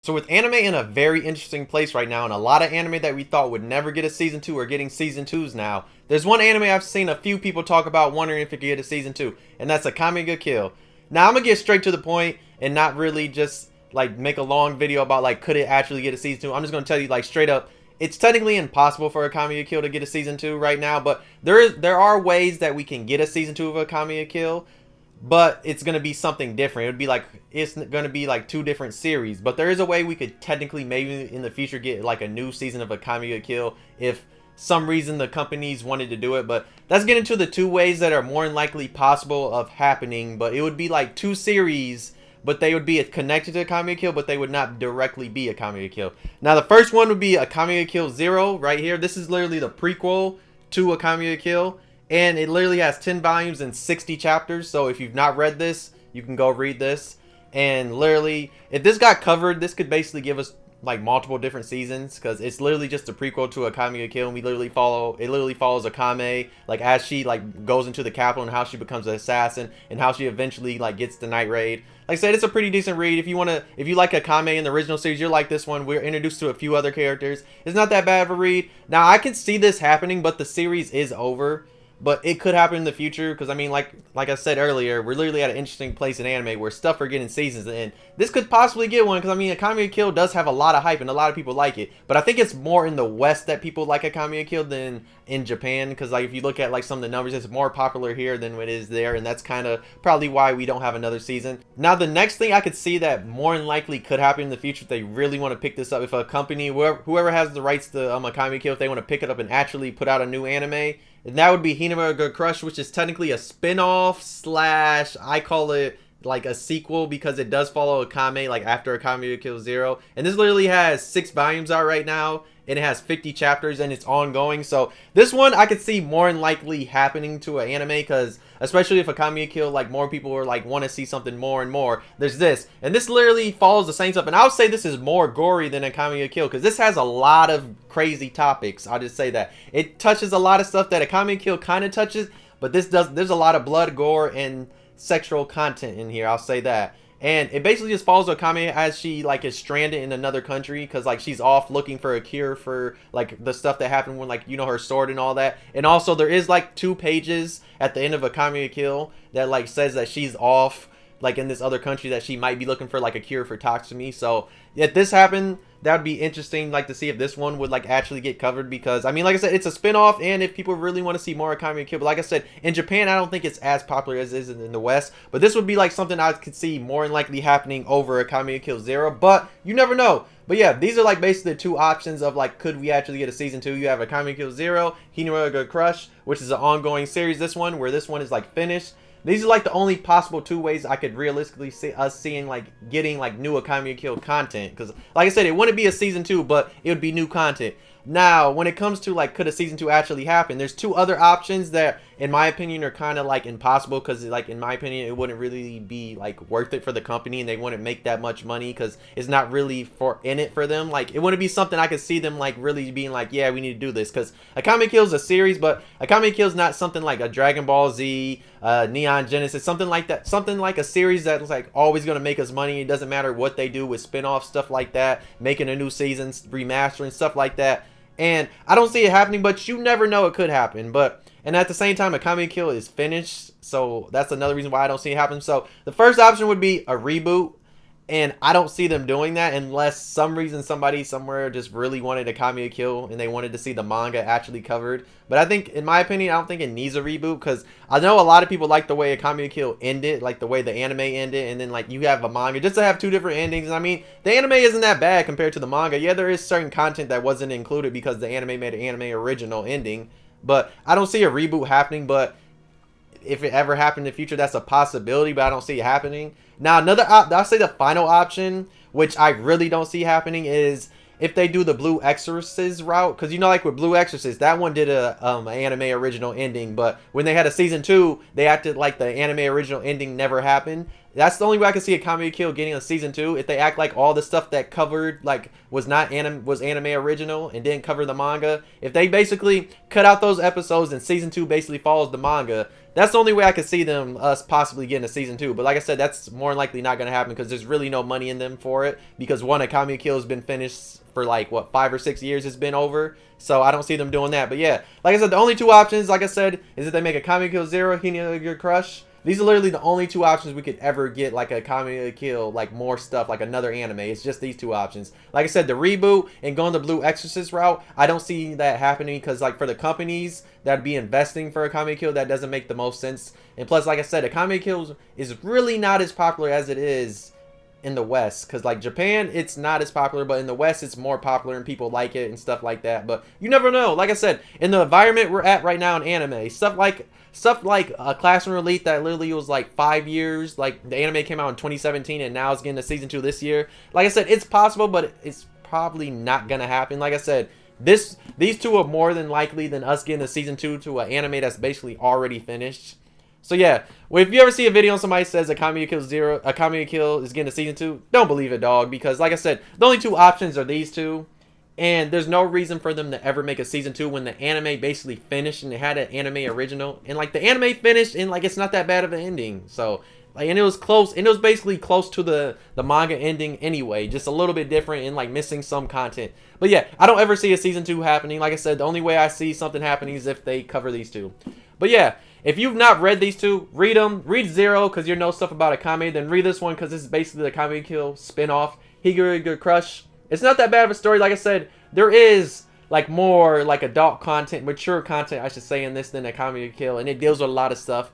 So with anime in a very interesting place right now, and a lot of anime that we thought would never get a season 2 are getting season 2s now. There's one anime I've seen a few people talk about wondering if it could get a season 2, and that's Akame ga Kill. Now I'm gonna get straight to the point and not really just like make a long video about like could it actually get a season 2. I'm just gonna tell you like straight up, it's technically impossible for Akame ga Kill to get a season 2 right now, but there are ways that we can get a season 2 of Akame ga Kill, but it's going to be something different. It would be like, it's going to be like two different series, but there is a way we could technically maybe in the future get like a new season of Akame ga Kill if some reason the companies wanted to do it. But let's get into the two ways that are more than likely possible of happening. But it would be like two series, but they would be connected to Akame ga Kill, but they would not directly be Akame ga Kill. Now the first one would be Akame ga Kill 0 right here. This is literally the prequel to Akame ga Kill, and it literally has 10 volumes and 60 chapters. So if you've not read this, you can go read this. And literally, if this got covered, this could basically give us like multiple different seasons, because it's literally just a prequel to Akame ga Kill, and it literally follows Akame like as she like goes into the capital and how she becomes an assassin and how she eventually like gets the night raid. Like I said, it's a pretty decent read. If you like Akame in the original series, you're like this one. We're introduced to a few other characters. It's not that bad of a read. Now I can see this happening, but the series is over. But it could happen in the future, because I mean, like I said earlier, we're literally at an interesting place in anime where stuff are getting seasons, and this could possibly get one, because I mean, Akame ga Kill does have a lot of hype and a lot of people like it, but I think it's more in the West that people like Akame ga Kill than in Japan, because like if you look at like some of the numbers, it's more popular here than it is there, and that's kind of probably why we don't have another season. Now the next thing I could see that more than likely could happen in the future if they really want to pick this up, if a company, whoever has the rights to Akame ga Kill, if they want to pick it up and actually put out a new anime, and that would be Hinata ga Crush, which is technically a spin-off slash, I call it like a sequel, because it does follow Akame like after Akame ga Kill 0. And this literally has 6 volumes out right now, and it has 50 chapters, and it's ongoing. So this one I could see more than likely happening to an anime, because especially if Akame ga Kill, like more people are like want to see something more and more. There's this, and this literally follows the same stuff. And I would say this is more gory than Akame ga Kill, because this has a lot of crazy topics. I'll just say that it touches a lot of stuff that Akame ga Kill kind of touches, but this does. There's a lot of blood, gore, and sexual content in here. I'll say that. And it basically just follows Akame as she like is stranded in another country, because like she's off looking for a cure for like the stuff that happened when like, you know, her sword and all that. And also there is like 2 pages at the end of Akame ga Kill that like says that she's off like in this other country, that she might be looking for like a cure for toxemi. So if this happened, that would be interesting, like to see if this one would like actually get covered, because I mean, like I said, it's a spin-off, and if people really want to see more Akame ga Kill, but like I said, in Japan I don't think it's as popular as it is in the West, but this would be like something I could see more than likely happening over Akame ga Kill 0, but you never know. But yeah, these are like basically the 2 options of like, could we actually get a season 2? You have Akame ga Kill 0, Hinata ga Crush, which is an ongoing series, this one, where this one is like finished. These are like the only possible 2 ways I could realistically see us seeing like getting like new Akame ga Kill content, because like I said, it wouldn't be a season 2, but it would be new content. Now when it comes to like could a season 2 actually happen, there's 2 other options that in my opinion are kind of like impossible, because like in my opinion it wouldn't really be like worth it for the company, and they wouldn't make that much money because it's not really in it for them. Like it wouldn't be something I could see them like really being like, yeah, we need to do this, because Akame ga Kill is a series, but Akame ga Kill is not something like a Dragon Ball Z, Neon Genesis, something like that, something like a series that's like always going to make us money. It doesn't matter what they do with spin-off stuff like that, making a new season, remastering stuff like that. And I don't see it happening, but you never know, it could happen. But and at the same time, Akame ga Kill is finished, so that's another reason why I don't see it happen. So the first option would be a reboot, and I don't see them doing that unless some reason somebody somewhere just really wanted Akame ga Kill and they wanted to see the manga actually covered. But I think, in my opinion, I don't think it needs a reboot, because I know a lot of people like the way Akame ga Kill ended, like the way the anime ended, and then like you have a manga just to have 2 different endings. And I mean, the anime isn't that bad compared to the manga. Yeah, there is certain content that wasn't included because the anime made an anime original ending, but I don't see a reboot happening. But if it ever happened in the future, that's a possibility, but I don't see it happening. Now another I'll say the final option, which I really don't see happening, is if they do the Blue Exorcist route, because you know, like with Blue Exorcist, that one did a anime original ending, but when they had a season 2, they acted like the anime original ending never happened. That's the only way I can see Akame Kill getting a season 2, if they act like all the stuff that covered like was anime original and didn't cover the manga. If they basically cut out those episodes and season 2 basically follows the manga, that's the only way I could see us possibly getting a season 2. But like I said, that's more than likely not gonna happen because there's really no money in them for it. Because one, Akame Kill has been finished for like what 5 or 6 years it's been over. So I don't see them doing that. But yeah, like I said, the only two options, like I said, is if they make Akame Kill Zero, Hina Your Crush. These are literally the only two options we could ever get, like a Akame Kill, like more stuff, like another anime. It's just these two options. Like I said, the reboot and going the Blue Exorcist route, I don't see that happening because, like, for the companies that'd be investing for Akame Kill, that doesn't make the most sense. And plus, like I said, Akame Kill is really not as popular as it is in the West, because like Japan, it's not as popular, but in the West it's more popular and people like it and stuff like that. But you never know. Like I said, in the environment we're at right now in anime, stuff like Classroom Elite, that literally was like 5 years, like the anime came out in 2017 and now it's getting a season 2 this year. Like I said, it's possible, but it's probably not gonna happen. Like I said, these two are more than likely than us getting a season 2 to an anime that's basically already finished. So yeah, well, if you ever see a video and somebody says Akame Kill is getting a season 2, don't believe it, dog. Because like I said, the only two options are these two. And there's no reason for them to ever make a season 2 when the anime basically finished and they had an anime original. And like the anime finished and like it's not that bad of an ending. So like, and it was close, and it was basically close to the manga ending anyway, just a little bit different and like missing some content. But yeah, I don't ever see a season 2 happening. Like I said, the only way I see something happening is if they cover these two. But yeah, if you've not read these two, read them. Read Zero because you know stuff about Akame. Then read this one because this is basically the Akame Kill spin-off. Higuraga Crush. It's not that bad of a story. Like I said, there is like more like adult content, mature content, I should say, in this than Akame Kill, and it deals with a lot of stuff.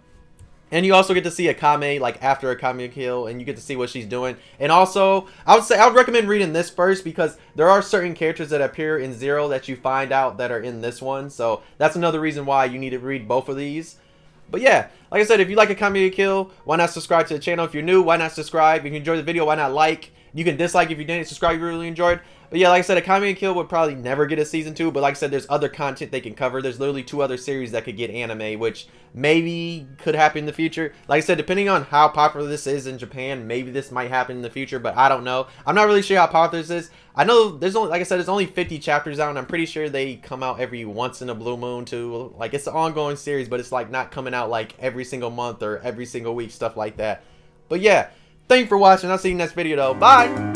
And you also get to see Akame like after Akame Kill, and you get to see what she's doing. And also, I would recommend reading this first because there are certain characters that appear in Zero that you find out that are in this one. So that's another reason why you need to read both of these. But yeah, like I said, if you like Akame Kill, why not subscribe to the channel? If you're new, why not subscribe? If you enjoyed the video, why not like? You can dislike if you didn't. Subscribe if you really enjoyed. But yeah, like I said, Akame Kill would probably never get a season 2. But like I said, there's other content they can cover. There's literally 2 other series that could get anime, which maybe could happen in the future. Like I said, depending on how popular this is in Japan, maybe this might happen in the future. But I don't know. I'm not really sure how popular this is. I know there's only, like I said, there's only 50 chapters out, and I'm pretty sure they come out every once in a blue moon too. Like it's an ongoing series, but it's like not coming out like every single month or every single week, stuff like that. But yeah, thank you for watching. I'll see you next video though. Bye.